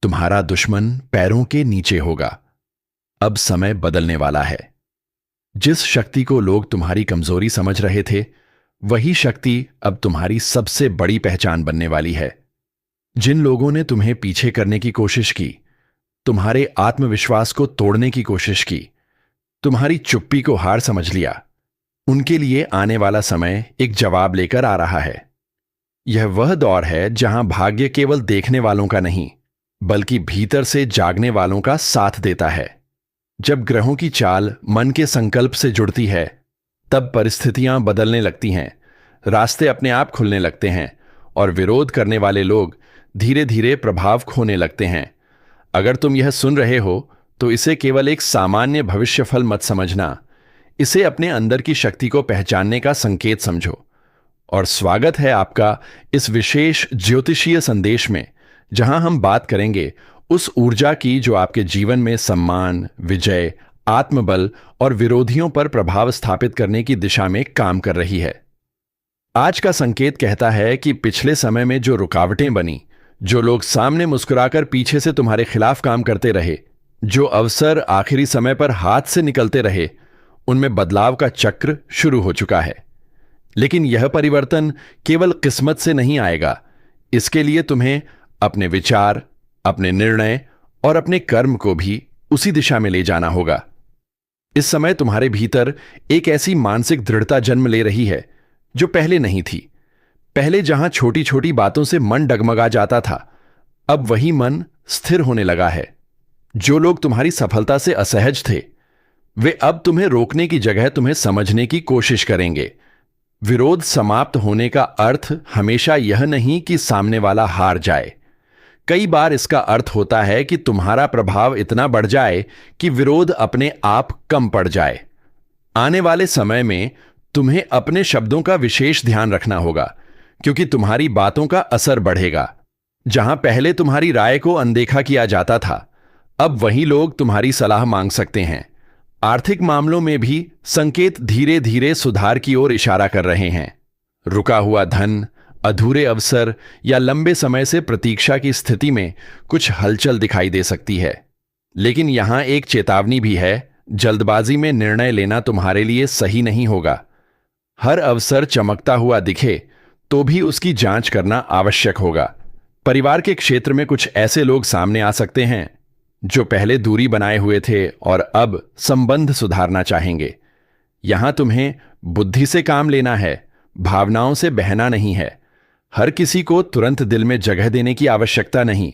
तुम्हारा दुश्मन पैरों के नीचे होगा। अब समय बदलने वाला है। जिस शक्ति को लोग तुम्हारी कमजोरी समझ रहे थे, वही शक्ति अब तुम्हारी सबसे बड़ी पहचान बनने वाली है। जिन लोगों ने तुम्हें पीछे करने की कोशिश की, तुम्हारे आत्मविश्वास को तोड़ने की कोशिश की, तुम्हारी चुप्पी को हार समझ लिया, उनके लिए आने वाला समय एक जवाब लेकर आ रहा है। यह वह दौर है जहां भाग्य केवल देखने वालों का नहीं, बल्कि भीतर से जागने वालों का साथ देता है। जब ग्रहों की चाल मन के संकल्प से जुड़ती है, तब परिस्थितियां बदलने लगती हैं, रास्ते अपने आप खुलने लगते हैं और विरोध करने वाले लोग धीरे धीरे प्रभाव खोने लगते हैं। अगर तुम यह सुन रहे हो तो इसे केवल एक सामान्य भविष्यफल मत समझना, इसे अपने अंदर की शक्ति को पहचानने का संकेत समझो। और स्वागत है आपका इस विशेष ज्योतिषीय संदेश में, जहां हम बात करेंगे उस ऊर्जा की जो आपके जीवन में सम्मान, विजय, आत्मबल और विरोधियों पर प्रभाव स्थापित करने की दिशा में काम कर रही है। आज का संकेत कहता है कि पिछले समय में जो रुकावटें बनी, जो लोग सामने मुस्कुराकर पीछे से तुम्हारे खिलाफ काम करते रहे, जो अवसर आखिरी समय पर हाथ से निकलते रहे, उनमें बदलाव का चक्र शुरू हो चुका है। लेकिन यह परिवर्तन केवल किस्मत से नहीं आएगा। इसके लिए तुम्हें अपने विचार, अपने निर्णय और अपने कर्म को भी उसी दिशा में ले जाना होगा। इस समय तुम्हारे भीतर एक ऐसी मानसिक दृढ़ता जन्म ले रही है जो पहले नहीं थी। पहले जहां छोटी छोटी बातों से मन डगमगा जाता था, अब वही मन स्थिर होने लगा है। जो लोग तुम्हारी सफलता से असहज थे, वे अब तुम्हें रोकने की जगह तुम्हें समझने की कोशिश करेंगे। विरोध समाप्त होने का अर्थ हमेशा यह नहीं कि सामने वाला हार जाए। कई बार इसका अर्थ होता है कि तुम्हारा प्रभाव इतना बढ़ जाए कि विरोध अपने आप कम पड़ जाए। आने वाले समय में तुम्हें अपने शब्दों का विशेष ध्यान रखना होगा, क्योंकि तुम्हारी बातों का असर बढ़ेगा। जहां पहले तुम्हारी राय को अनदेखा किया जाता था, अब वही लोग तुम्हारी सलाह मांग सकते हैं। आर्थिक मामलों में भी संकेत धीरे धीरे सुधार की ओर इशारा कर रहे हैं। रुका हुआ धन, अधूरे अवसर या लंबे समय से प्रतीक्षा की स्थिति में कुछ हलचल दिखाई दे सकती है। लेकिन यहां एक चेतावनी भी है, जल्दबाजी में निर्णय लेना तुम्हारे लिए सही नहीं होगा। हर अवसर चमकता हुआ दिखे तो भी उसकी जांच करना आवश्यक होगा। परिवार के क्षेत्र में कुछ ऐसे लोग सामने आ सकते हैं जो पहले दूरी बनाए हुए थे और अब संबंध सुधारना चाहेंगे। यहां तुम्हें बुद्धि से काम लेना है, भावनाओं से बहना नहीं है। हर किसी को तुरंत दिल में जगह देने की आवश्यकता नहीं।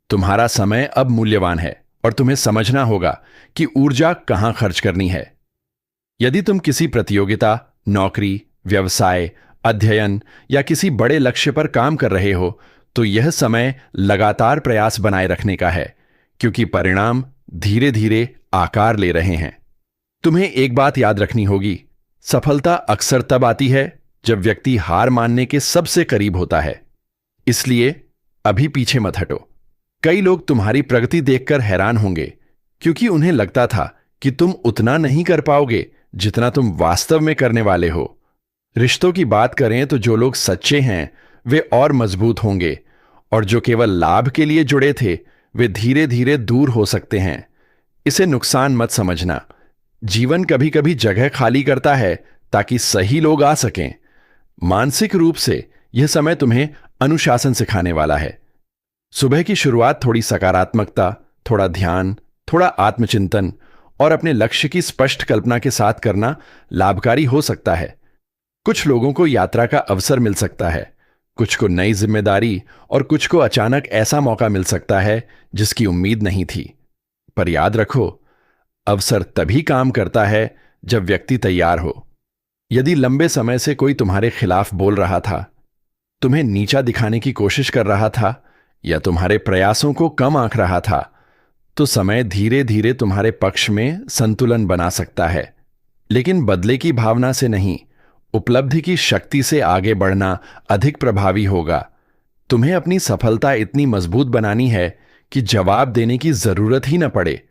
तुम्हारा समय अब मूल्यवान है और तुम्हें समझना होगा कि ऊर्जा कहां खर्च करनी है। यदि तुम किसी प्रतियोगिता, नौकरी, व्यवसाय, अध्ययन या किसी बड़े लक्ष्य पर काम कर रहे हो, तो यह समय लगातार प्रयास बनाए रखने का है, क्योंकि परिणाम धीरे धीरे आकार ले रहे हैं। तुम्हें एक बात याद रखनी होगी, सफलता अक्सर तब आती है जब व्यक्ति हार मानने के सबसे करीब होता है। इसलिए अभी पीछे मत हटो। कई लोग तुम्हारी प्रगति देखकर हैरान होंगे, क्योंकि उन्हें लगता था कि तुम उतना नहीं कर पाओगे जितना तुम वास्तव में करने वाले हो। रिश्तों की बात करें तो जो लोग सच्चे हैं वे और मजबूत होंगे, और जो केवल लाभ के लिए जुड़े थे वे धीरे धीरे दूर हो सकते हैं। इसे नुकसान मत समझना। जीवन कभी कभी जगह खाली करता है ताकि सही लोग आ सकें। मानसिक रूप से यह समय तुम्हें अनुशासन सिखाने वाला है। सुबह की शुरुआत थोड़ी सकारात्मकता, थोड़ा ध्यान, थोड़ा आत्मचिंतन और अपने लक्ष्य की स्पष्ट कल्पना के साथ करना लाभकारी हो सकता है। कुछ लोगों को यात्रा का अवसर मिल सकता है, कुछ को नई जिम्मेदारी और कुछ को अचानक ऐसा मौका मिल सकता है जिसकी उम्मीद नहीं थी। पर याद रखो, अवसर तभी काम करता है जब व्यक्ति तैयार हो। यदि लंबे समय से कोई तुम्हारे खिलाफ बोल रहा था, तुम्हें नीचा दिखाने की कोशिश कर रहा था या तुम्हारे प्रयासों को कम आंक रहा था, तो समय धीरे धीरे तुम्हारे पक्ष में संतुलन बना सकता है। लेकिन बदले की भावना से नहीं, उपलब्धि की शक्ति से आगे बढ़ना अधिक प्रभावी होगा। तुम्हें अपनी सफलता इतनी मजबूत बनानी है कि जवाब देने की जरूरत ही न पड़े।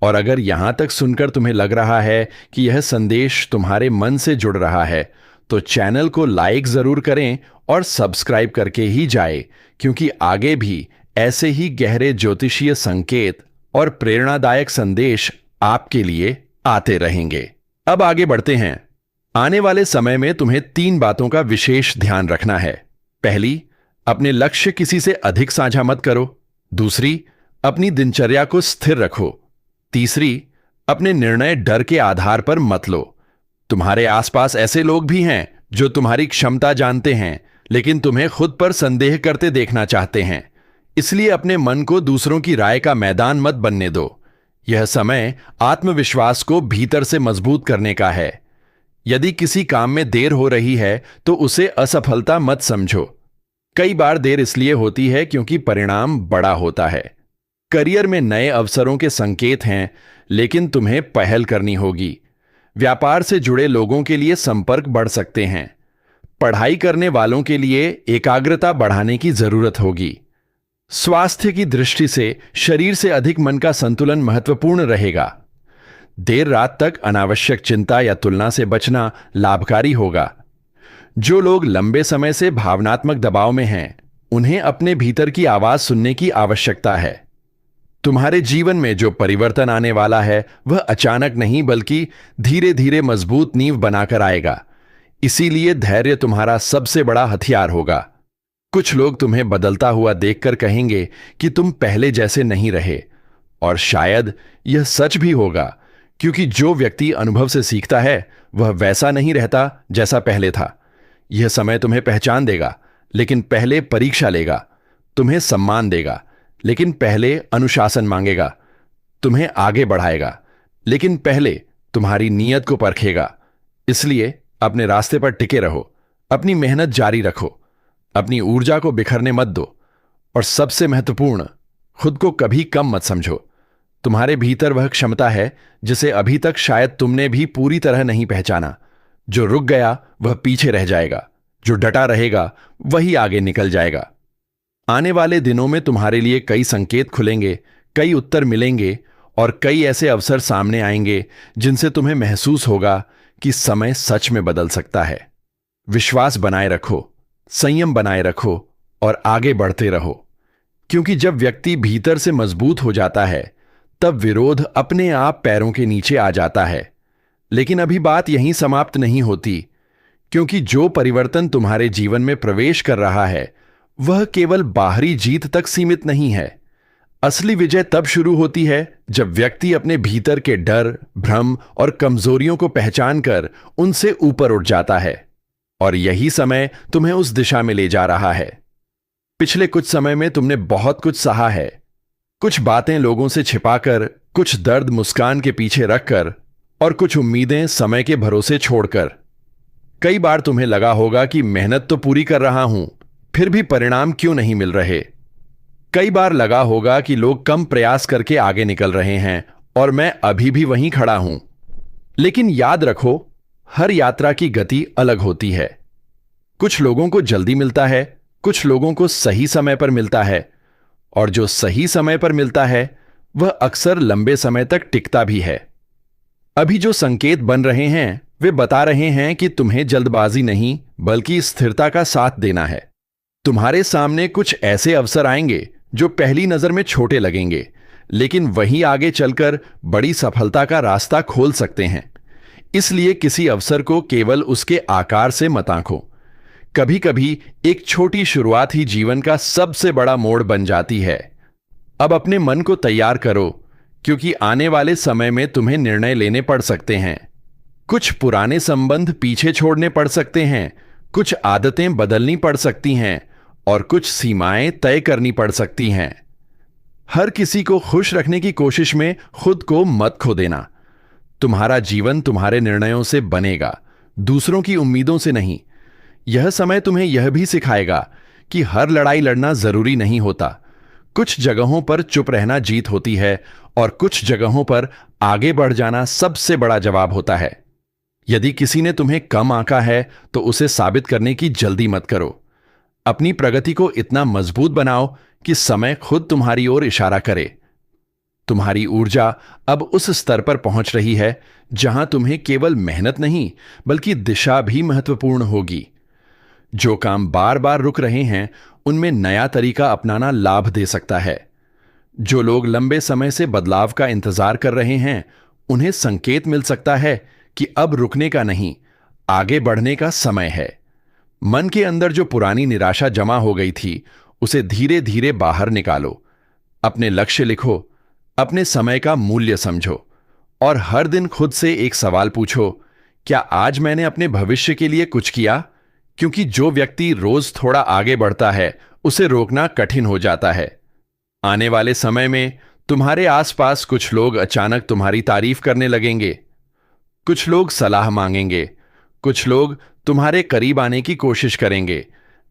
और अगर यहां तक सुनकर तुम्हें लग रहा है कि यह संदेश तुम्हारे मन से जुड़ रहा है, तो चैनल को लाइक जरूर करें और सब्सक्राइब करके ही जाए, क्योंकि आगे भी ऐसे ही गहरे ज्योतिषीय संकेत और प्रेरणादायक संदेश आपके लिए आते रहेंगे। अब आगे बढ़ते हैं। आने वाले समय में तुम्हें 3 बातों का विशेष ध्यान रखना है। पहली, अपने लक्ष्य किसी से अधिक साझा मत करो। दूसरी, अपनी दिनचर्या को स्थिर रखो। तीसरी, अपने निर्णय डर के आधार पर मत लो। तुम्हारे आसपास ऐसे लोग भी हैं जो तुम्हारी क्षमता जानते हैं, लेकिन तुम्हें खुद पर संदेह करते देखना चाहते हैं। इसलिए अपने मन को दूसरों की राय का मैदान मत बनने दो। यह समय आत्मविश्वास को भीतर से मजबूत करने का है। यदि किसी काम में देर हो रही है तो उसे असफलता मत समझो। कई बार देर इसलिए होती है क्योंकि परिणाम बड़ा होता है। करियर में नए अवसरों के संकेत हैं, लेकिन तुम्हें पहल करनी होगी। व्यापार से जुड़े लोगों के लिए संपर्क बढ़ सकते हैं। पढ़ाई करने वालों के लिए एकाग्रता बढ़ाने की जरूरत होगी। स्वास्थ्य की दृष्टि से शरीर से अधिक मन का संतुलन महत्वपूर्ण रहेगा। देर रात तक अनावश्यक चिंता या तुलना से बचना लाभकारी होगा। जो लोग लंबे समय से भावनात्मक दबाव में हैं, उन्हें अपने भीतर की आवाज सुनने की आवश्यकता है। तुम्हारे जीवन में जो परिवर्तन आने वाला है वह अचानक नहीं, बल्कि धीरे धीरे मजबूत नींव बनाकर आएगा। इसीलिए धैर्य तुम्हारा सबसे बड़ा हथियार होगा। कुछ लोग तुम्हें बदलता हुआ देखकर कहेंगे कि तुम पहले जैसे नहीं रहे, और शायद यह सच भी होगा, क्योंकि जो व्यक्ति अनुभव से सीखता है वह वैसा नहीं रहता जैसा पहले था। यह समय तुम्हें पहचान देगा, लेकिन पहले परीक्षा लेगा। तुम्हें सम्मान देगा, लेकिन पहले अनुशासन मांगेगा। तुम्हें आगे बढ़ाएगा, लेकिन पहले तुम्हारी नीयत को परखेगा। इसलिए अपने रास्ते पर टिके रहो, अपनी मेहनत जारी रखो, अपनी ऊर्जा को बिखरने मत दो, और सबसे महत्वपूर्ण, खुद को कभी कम मत समझो। तुम्हारे भीतर वह क्षमता है जिसे अभी तक शायद तुमने भी पूरी तरह नहीं पहचाना। जो रुक गया वह पीछे रह जाएगा, जो डटा रहेगा वही आगे निकल जाएगा। आने वाले दिनों में तुम्हारे लिए कई संकेत खुलेंगे, कई उत्तर मिलेंगे, और कई ऐसे अवसर सामने आएंगे जिनसे तुम्हें महसूस होगा कि समय सच में बदल सकता है। विश्वास बनाए रखो, संयम बनाए रखो, और आगे बढ़ते रहो, क्योंकि जब व्यक्ति भीतर से मजबूत हो जाता है तब विरोध अपने आप पैरों के नीचे आ जाता है। लेकिन अभी बात यहीं समाप्त नहीं होती, क्योंकि जो परिवर्तन तुम्हारे जीवन में प्रवेश कर रहा है वह केवल बाहरी जीत तक सीमित नहीं है। असली विजय तब शुरू होती है जब व्यक्ति अपने भीतर के डर, भ्रम और कमजोरियों को पहचान कर उनसे ऊपर उठ जाता है, और यही समय तुम्हें उस दिशा में ले जा रहा है। पिछले कुछ समय में तुमने बहुत कुछ सहा है, कुछ बातें लोगों से छिपाकर, कुछ दर्द मुस्कान के पीछे रखकर, और कुछ उम्मीदें समय के भरोसे छोड़कर। कई बार तुम्हें लगा होगा कि मेहनत तो पूरी कर रहा हूं, फिर भी परिणाम क्यों नहीं मिल रहे। कई बार लगा होगा कि लोग कम प्रयास करके आगे निकल रहे हैं और मैं अभी भी वहीं खड़ा हूं। लेकिन याद रखो, हर यात्रा की गति अलग होती है। कुछ लोगों को जल्दी मिलता है, कुछ लोगों को सही समय पर मिलता है, और जो सही समय पर मिलता है वह अक्सर लंबे समय तक टिकता भी है। अभी जो संकेत बन रहे हैं वे बता रहे हैं कि तुम्हें जल्दबाजी नहीं, बल्कि स्थिरता का साथ देना है। तुम्हारे सामने कुछ ऐसे अवसर आएंगे जो पहली नजर में छोटे लगेंगे, लेकिन वहीं आगे चलकर बड़ी सफलता का रास्ता खोल सकते हैं। इसलिए किसी अवसर को केवल उसके आकार से मत आंको। कभी कभी एक छोटी शुरुआत ही जीवन का सबसे बड़ा मोड़ बन जाती है। अब अपने मन को तैयार करो, क्योंकि आने वाले समय में तुम्हें निर्णय लेने पड़ सकते हैं। कुछ पुराने संबंध पीछे छोड़ने पड़ सकते हैं, कुछ आदतें बदलनी पड़ सकती हैं, और कुछ सीमाएं तय करनी पड़ सकती हैं। हर किसी को खुश रखने की कोशिश में खुद को मत खो देना। तुम्हारा जीवन तुम्हारे निर्णयों से बनेगा, दूसरों की उम्मीदों से नहीं। यह समय तुम्हें यह भी सिखाएगा कि हर लड़ाई लड़ना जरूरी नहीं होता। कुछ जगहों पर चुप रहना जीत होती है, और कुछ जगहों पर आगे बढ़ जाना सबसे बड़ा जवाब होता है। यदि किसी ने तुम्हें कम आंका है तो उसे साबित करने की जल्दी मत करो। अपनी प्रगति को इतना मजबूत बनाओ कि समय खुद तुम्हारी ओर इशारा करे। तुम्हारी ऊर्जा अब उस स्तर पर पहुंच रही है जहां तुम्हें केवल मेहनत नहीं, बल्कि दिशा भी महत्वपूर्ण होगी। जो काम बार बार रुक रहे हैं उनमें नया तरीका अपनाना लाभ दे सकता है। जो लोग लंबे समय से बदलाव का इंतजार कर रहे हैं उन्हें संकेत मिल सकता है कि अब रुकने का नहीं, आगे बढ़ने का समय है। मन के अंदर जो पुरानी निराशा जमा हो गई थी उसे धीरे धीरे बाहर निकालो। अपने लक्ष्य लिखो, अपने समय का मूल्य समझो और हर दिन खुद से एक सवाल पूछो, क्या आज मैंने अपने भविष्य के लिए कुछ किया? क्योंकि जो व्यक्ति रोज थोड़ा आगे बढ़ता है उसे रोकना कठिन हो जाता है। आने वाले समय में तुम्हारे आसपास कुछ लोग अचानक तुम्हारी तारीफ करने लगेंगे, कुछ लोग सलाह मांगेंगे, कुछ लोग तुम्हारे करीब आने की कोशिश करेंगे।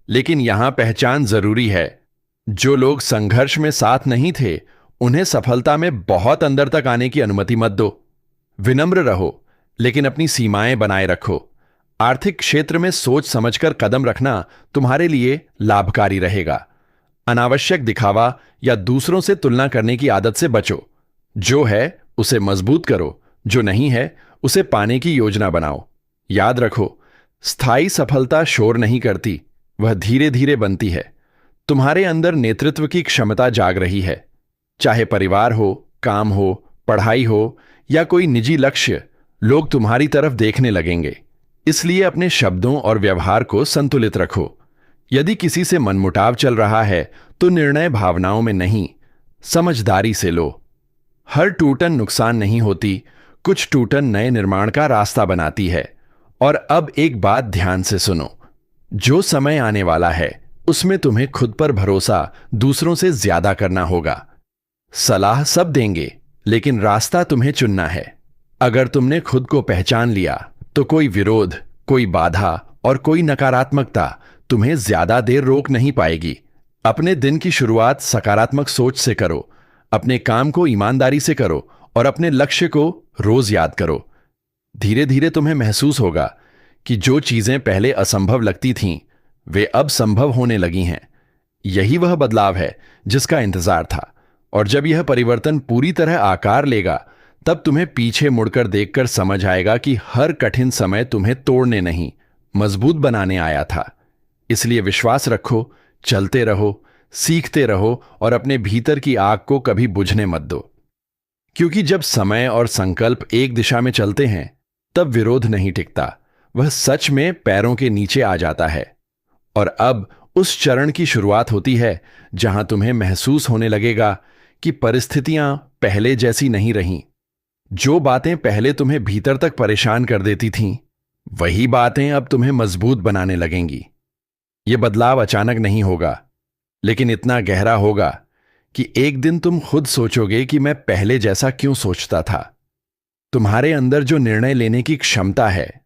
लेकिन यहां पहचान जरूरी है, जो लोग संघर्ष में साथ नहीं थे उन्हें सफलता में बहुत अंदर तक आने की अनुमति मत दो। विनम्र रहो लेकिन अपनी सीमाएं बनाए रखो। आर्थिक क्षेत्र में सोच समझकर कदम रखना तुम्हारे लिए लाभकारी रहेगा। अनावश्यक दिखावा या दूसरों से तुलना करने की आदत से बचो। जो है उसे मजबूत करो, जो नहीं है उसे पाने की योजना बनाओ। याद रखो, स्थायी सफलता शोर नहीं करती, वह धीरे धीरे बनती है। तुम्हारे अंदर नेतृत्व की क्षमता जाग रही है। चाहे परिवार हो, काम हो, पढ़ाई हो या कोई निजी लक्ष्य, लोग तुम्हारी तरफ देखने लगेंगे। इसलिए अपने शब्दों और व्यवहार को संतुलित रखो। यदि किसी से मनमुटाव चल रहा है तो निर्णय भावनाओं में नहीं, समझदारी से लो। हर टूटन नुकसान नहीं होती, कुछ टूटन नए निर्माण का रास्ता बनाती है। और अब एक बात ध्यान से सुनो, जो समय आने वाला है उसमें तुम्हें खुद पर भरोसा दूसरों से ज्यादा करना होगा। सलाह सब देंगे लेकिन रास्ता तुम्हें चुनना है। अगर तुमने खुद को पहचान लिया तो कोई विरोध, कोई बाधा और कोई नकारात्मकता तुम्हें ज्यादा देर रोक नहीं पाएगी। अपने दिन की शुरुआत सकारात्मक सोच से करो, अपने काम को ईमानदारी से करो और अपने लक्ष्य को रोज याद करो। धीरे धीरे तुम्हें महसूस होगा कि जो चीजें पहले असंभव लगती थीं वे अब संभव होने लगी हैं। यही वह बदलाव है जिसका इंतजार था। और जब यह परिवर्तन पूरी तरह आकार लेगा तब तुम्हें पीछे मुड़कर देखकर समझ आएगा कि हर कठिन समय तुम्हें तोड़ने नहीं, मजबूत बनाने आया था। इसलिए विश्वास रखो, चलते रहो, सीखते रहो और अपने भीतर की आग को कभी बुझने मत दो। क्योंकि जब समय और संकल्प एक दिशा में चलते हैं तब विरोध नहीं टिकता, वह सच में पैरों के नीचे आ जाता है। और अब उस चरण की शुरुआत होती है जहां तुम्हें महसूस होने लगेगा कि परिस्थितियां पहले जैसी नहीं रहीं। जो बातें पहले तुम्हें भीतर तक परेशान कर देती थीं, वही बातें अब तुम्हें मजबूत बनाने लगेंगी। यह बदलाव अचानक नहीं होगा, लेकिन इतना गहरा होगा कि एक दिन तुम खुद सोचोगे कि मैं पहले जैसा क्यों सोचता था। तुम्हारे अंदर जो निर्णय लेने की क्षमता है